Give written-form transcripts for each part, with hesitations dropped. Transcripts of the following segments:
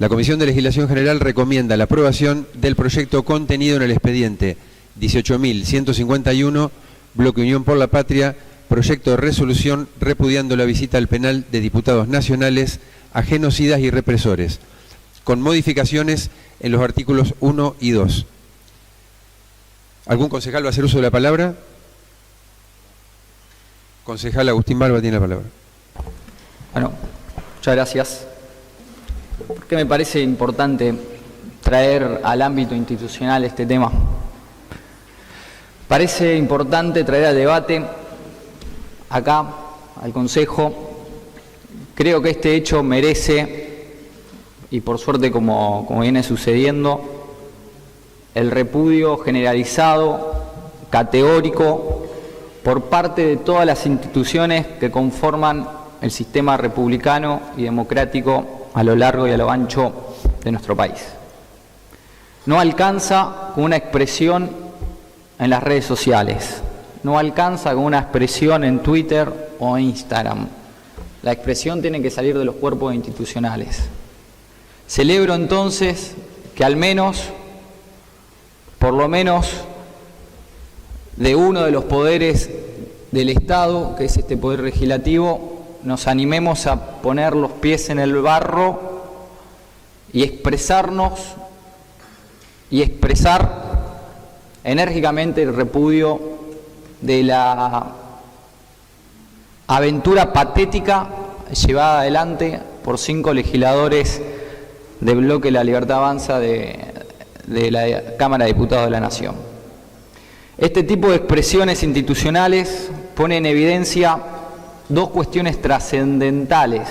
La Comisión de Legislación General recomienda la aprobación del proyecto contenido en el expediente 18.151, Bloque Unión por la Patria, proyecto de resolución repudiando la visita al penal de diputados nacionales a genocidas y represores, con modificaciones en los artículos 1 y 2. ¿Algún concejal va a hacer uso de la palabra? Concejal Agustín Balba tiene la palabra. Bueno, muchas gracias. Porque me parece importante traer al ámbito institucional este tema. Parece importante traer al debate acá, al Consejo. Creo que este hecho merece, y por suerte como viene sucediendo, el repudio generalizado, categórico, por parte de todas las instituciones que conforman el sistema republicano y democrático a lo largo y a lo ancho de nuestro país. No alcanza con una expresión en las redes sociales, no alcanza con una expresión en Twitter o Instagram. La expresión tiene que salir de los cuerpos institucionales. Celebro entonces que al menos, por lo menos, de uno de los poderes del Estado, que es este poder legislativo, nos animemos a poner los pies en el barro y expresarnos y expresar enérgicamente el repudio de la aventura patética llevada adelante por 5 legisladores del bloque La Libertad Avanza de la Cámara de Diputados de la Nación. Este tipo de expresiones institucionales pone en evidencia dos cuestiones trascendentales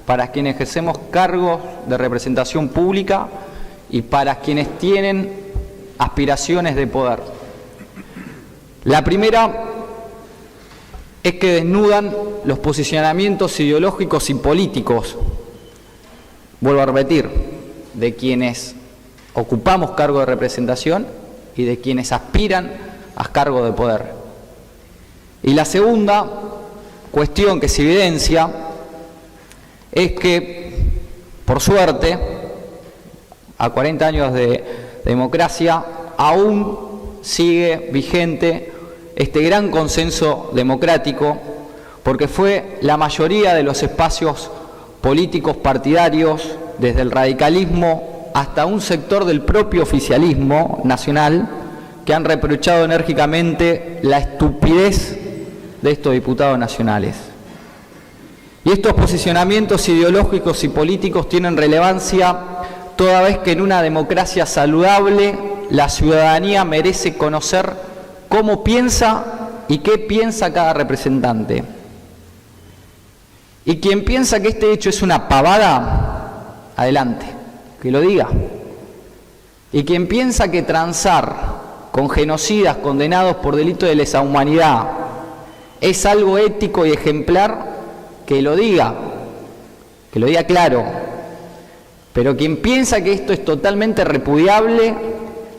para quienes ejercemos cargos de representación pública y para quienes tienen aspiraciones de poder. La primera es que desnudan los posicionamientos ideológicos y políticos, vuelvo a repetir, de quienes ocupamos cargos de representación y de quienes aspiran a cargos de poder. Y la segunda cuestión que se evidencia es que, por suerte, a 40 años de democracia, aún sigue vigente este gran consenso democrático, porque fue la mayoría de los espacios políticos partidarios, desde el radicalismo hasta un sector del propio oficialismo nacional, que han reprochado enérgicamente la estupidez de estos diputados nacionales. Y estos posicionamientos ideológicos y políticos tienen relevancia toda vez que en una democracia saludable la ciudadanía merece conocer cómo piensa y qué piensa cada representante. Y quien piensa que este hecho es una pavada, adelante, que lo diga. Y quien piensa que transar con genocidas condenados por delito de lesa humanidad es algo ético y ejemplar, que lo diga claro. Pero quien piensa que esto es totalmente repudiable,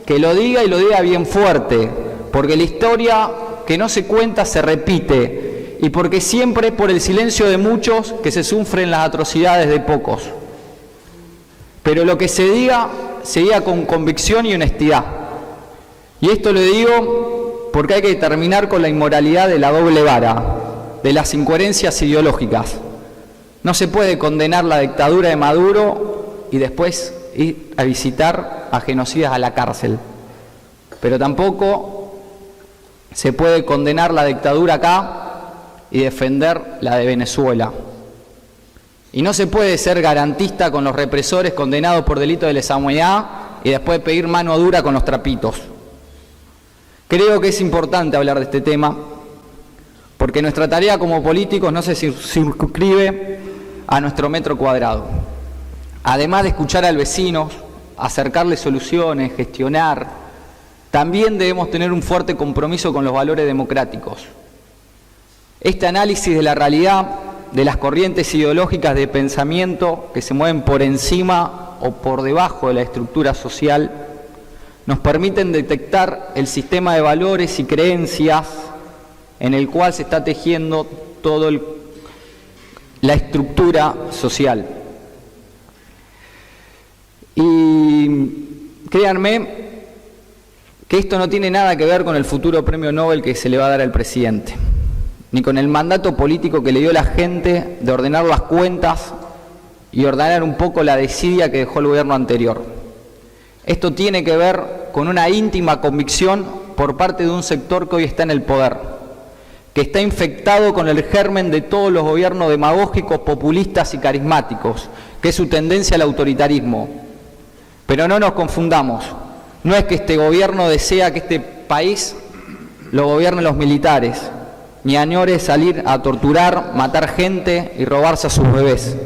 que lo diga y lo diga bien fuerte, porque la historia que no se cuenta se repite, y porque siempre es por el silencio de muchos que se sufren las atrocidades de pocos. Pero lo que se diga con convicción y honestidad. Y esto lo digo porque hay que terminar con la inmoralidad de la doble vara, de las incoherencias ideológicas. No se puede condenar la dictadura de Maduro y después ir a visitar a genocidas a la cárcel. Pero tampoco se puede condenar la dictadura acá y defender la de Venezuela. Y no se puede ser garantista con los represores condenados por delito de lesa humanidad y después pedir mano dura con los trapitos. Creo que es importante hablar de este tema, porque nuestra tarea como políticos no se circunscribe a nuestro metro cuadrado. Además de escuchar al vecino, acercarle soluciones, gestionar, también debemos tener un fuerte compromiso con los valores democráticos. Este análisis de la realidad, de las corrientes ideológicas de pensamiento que se mueven por encima o por debajo de la estructura social, nos permiten detectar el sistema de valores y creencias en el cual se está tejiendo toda la estructura social. Y créanme que esto no tiene nada que ver con el futuro premio Nobel que se le va a dar al presidente, ni con el mandato político que le dio la gente de ordenar las cuentas y ordenar un poco la desidia que dejó el gobierno anterior. Esto tiene que ver con una íntima convicción por parte de un sector que hoy está en el poder, que está infectado con el germen de todos los gobiernos demagógicos, populistas y carismáticos, que es su tendencia al autoritarismo. Pero no nos confundamos, no es que este gobierno desea que este país lo gobiernen los militares, ni añore salir a torturar, matar gente y robarse a sus bebés,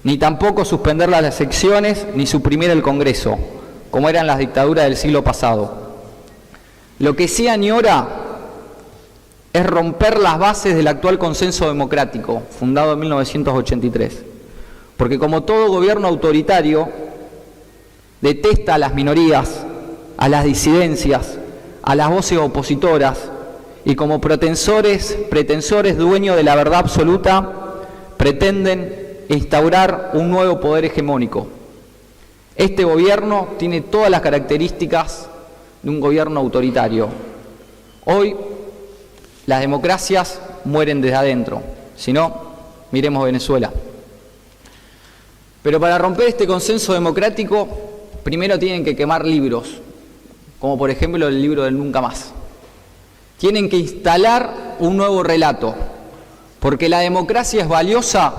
ni tampoco suspender las elecciones ni suprimir el Congreso, como eran las dictaduras del siglo pasado. Lo que sí añora es romper las bases del actual consenso democrático, fundado en 1983. Porque como todo gobierno autoritario, detesta a las minorías, a las disidencias, a las voces opositoras, y como pretensores dueños de la verdad absoluta, pretenden instaurar un nuevo poder hegemónico. Este gobierno tiene todas las características de un gobierno autoritario. Hoy las democracias mueren desde adentro, si no, miremos Venezuela. Pero para romper este consenso democrático, primero tienen que quemar libros, como por ejemplo el libro del Nunca Más. Tienen que instalar un nuevo relato, porque la democracia es valiosa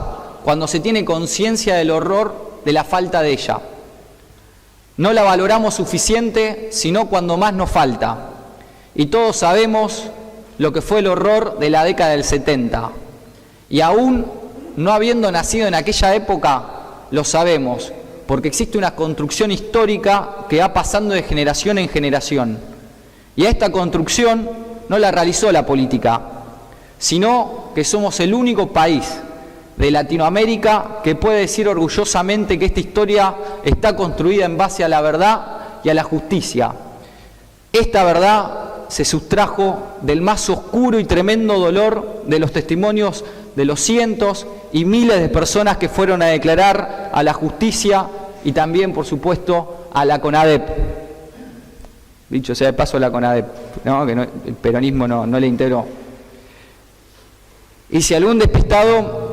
cuando se tiene conciencia del horror de la falta de ella. No la valoramos suficiente, sino cuando más nos falta. Y todos sabemos lo que fue el horror de la década del 70. Y aún no habiendo nacido en aquella época, lo sabemos, porque existe una construcción histórica que va pasando de generación en generación. Y a esta construcción no la realizó la política, sino que somos el único país de Latinoamérica que puede decir orgullosamente que esta historia está construida en base a la verdad y a la justicia. Esta verdad se sustrajo del más oscuro y tremendo dolor de los testimonios de los cientos y miles de personas que fueron a declarar a la justicia y también, por supuesto, a la CONADEP. Dicho sea de paso, la CONADEP, ¿no? Que no, el peronismo no le integró. Y si algún despistado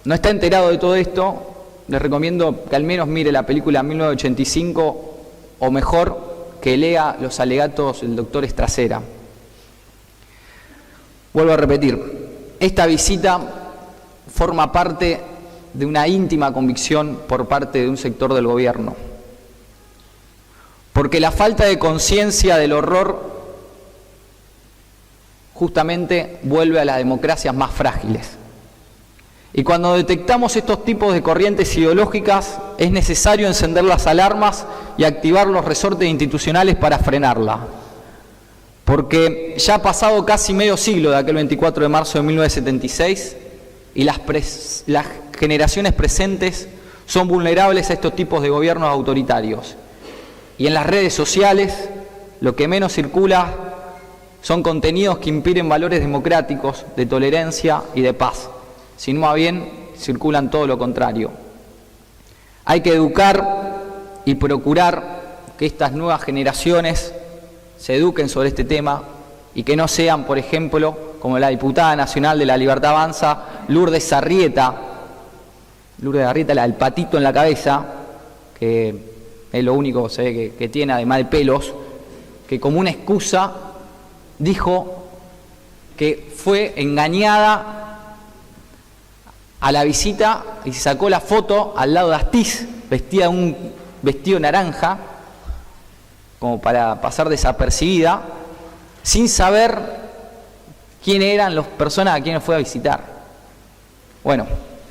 no está enterado de todo esto, les recomiendo que al menos mire la película 1985 o mejor, que lea los alegatos del doctor Estracera. Vuelvo a repetir, esta visita forma parte de una íntima convicción por parte de un sector del gobierno, porque la falta de conciencia del horror justamente vuelve a las democracias más frágiles. Y cuando detectamos estos tipos de corrientes ideológicas, es necesario encender las alarmas y activar los resortes institucionales para frenarla. Porque ya ha pasado casi medio siglo de aquel 24 de marzo de 1976 y las generaciones presentes son vulnerables a estos tipos de gobiernos autoritarios. Y en las redes sociales lo que menos circula son contenidos que inspiren valores democráticos, de tolerancia y de paz. Sino más bien circulan todo lo contrario. Hay que educar y procurar que estas nuevas generaciones se eduquen sobre este tema y que no sean, por ejemplo, como la diputada nacional de La Libertad Avanza, Lourdes Arrieta, la del patito en la cabeza, que es lo único se ve que tiene, además de pelos, que como una excusa dijo que fue engañada a la visita y se sacó la foto al lado de Astiz, vestida de un vestido naranja, como para pasar desapercibida, sin saber quiénes eran las personas a quienes fue a visitar. Bueno,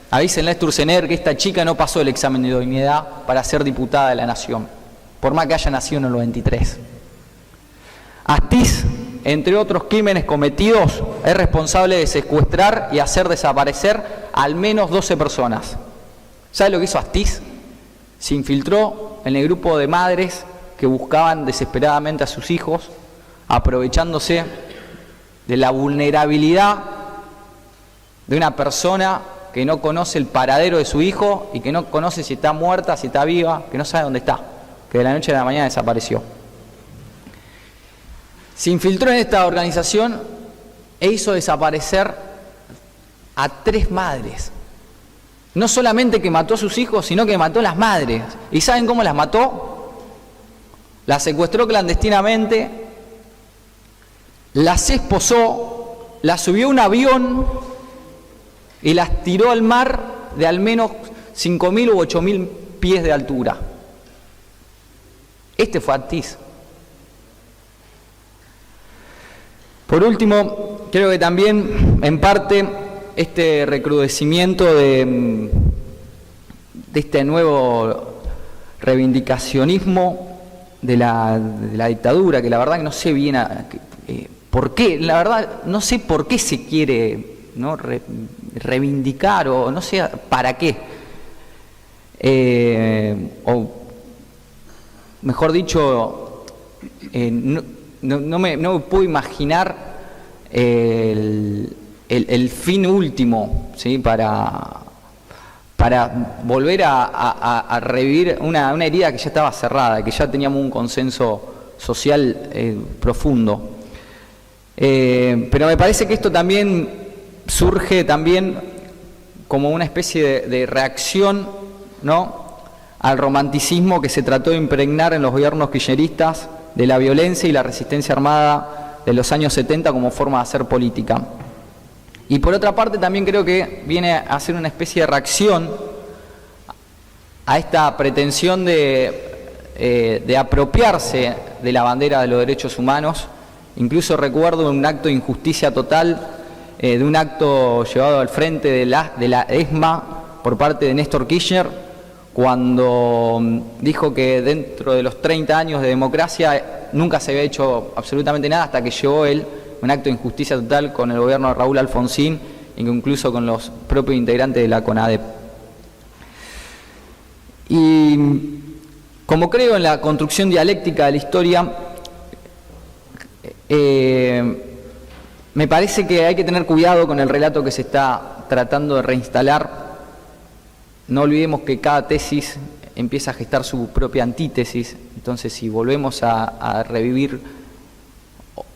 avísenle a Sturzenegger que esta chica no pasó el examen de idoneidad para ser diputada de la Nación, por más que haya nacido en el 93. Astiz, entre otros crímenes cometidos, es responsable de secuestrar y hacer desaparecer al menos 12 personas. ¿Sabe lo que hizo Astiz? Se infiltró en el grupo de madres que buscaban desesperadamente a sus hijos, aprovechándose de la vulnerabilidad de una persona que no conoce el paradero de su hijo y que no conoce si está muerta, si está viva, que no sabe dónde está, que de la noche a la mañana desapareció. Se infiltró en esta organización e hizo desaparecer a 3 madres. No solamente que mató a sus hijos, sino que mató a las madres. ¿Y saben cómo las mató? Las secuestró clandestinamente, las esposó, las subió a un avión y las tiró al mar de al menos 5.000 u 8.000 pies de altura. Este fue Actis. Por último, creo que también, en parte, este recrudecimiento de este nuevo reivindicacionismo de la dictadura, que la verdad que no sé bien por qué, la verdad no sé por qué se quiere, ¿no?, reivindicar, o no sé para qué, o mejor dicho, no me puedo imaginar el fin último, ¿sí?, para volver a revivir una herida que ya estaba cerrada, que ya teníamos un consenso social profundo. Pero me parece que esto también surge también como una especie de reacción, ¿no?, al romanticismo que se trató de impregnar en los gobiernos kirchneristas de la violencia y la resistencia armada de los años 70 como forma de hacer política. Y por otra parte también creo que viene a ser una especie de reacción a esta pretensión de apropiarse de la bandera de los derechos humanos. Incluso recuerdo un acto de injusticia total, de un acto llevado al frente de la ESMA por parte de Néstor Kirchner, cuando dijo que dentro de los 30 años de democracia nunca se había hecho absolutamente nada, hasta que llegó él, un acto de injusticia total con el gobierno de Raúl Alfonsín, incluso con los propios integrantes de la CONADEP. Y como creo en la construcción dialéctica de la historia, me parece que hay que tener cuidado con el relato que se está tratando de reinstalar. No olvidemos que cada tesis empieza a gestar su propia antítesis. Entonces, si volvemos a revivir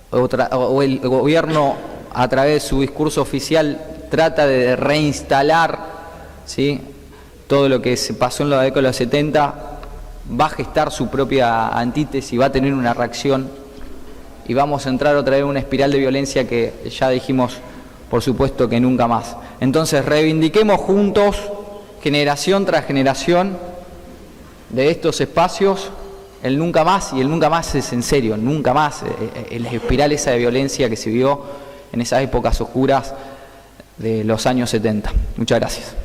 o el gobierno a través de su discurso oficial trata de reinstalar, ¿sí?, todo lo que se pasó en la década de los 70, va a gestar su propia antítesis, va a tener una reacción y vamos a entrar otra vez en una espiral de violencia que ya dijimos, por supuesto, que nunca más. Entonces, reivindiquemos juntos, generación tras generación, de estos espacios, el nunca más, y el nunca más es en serio, nunca más, la espiral esa de violencia que se vio en esas épocas oscuras de los años 70. Muchas gracias.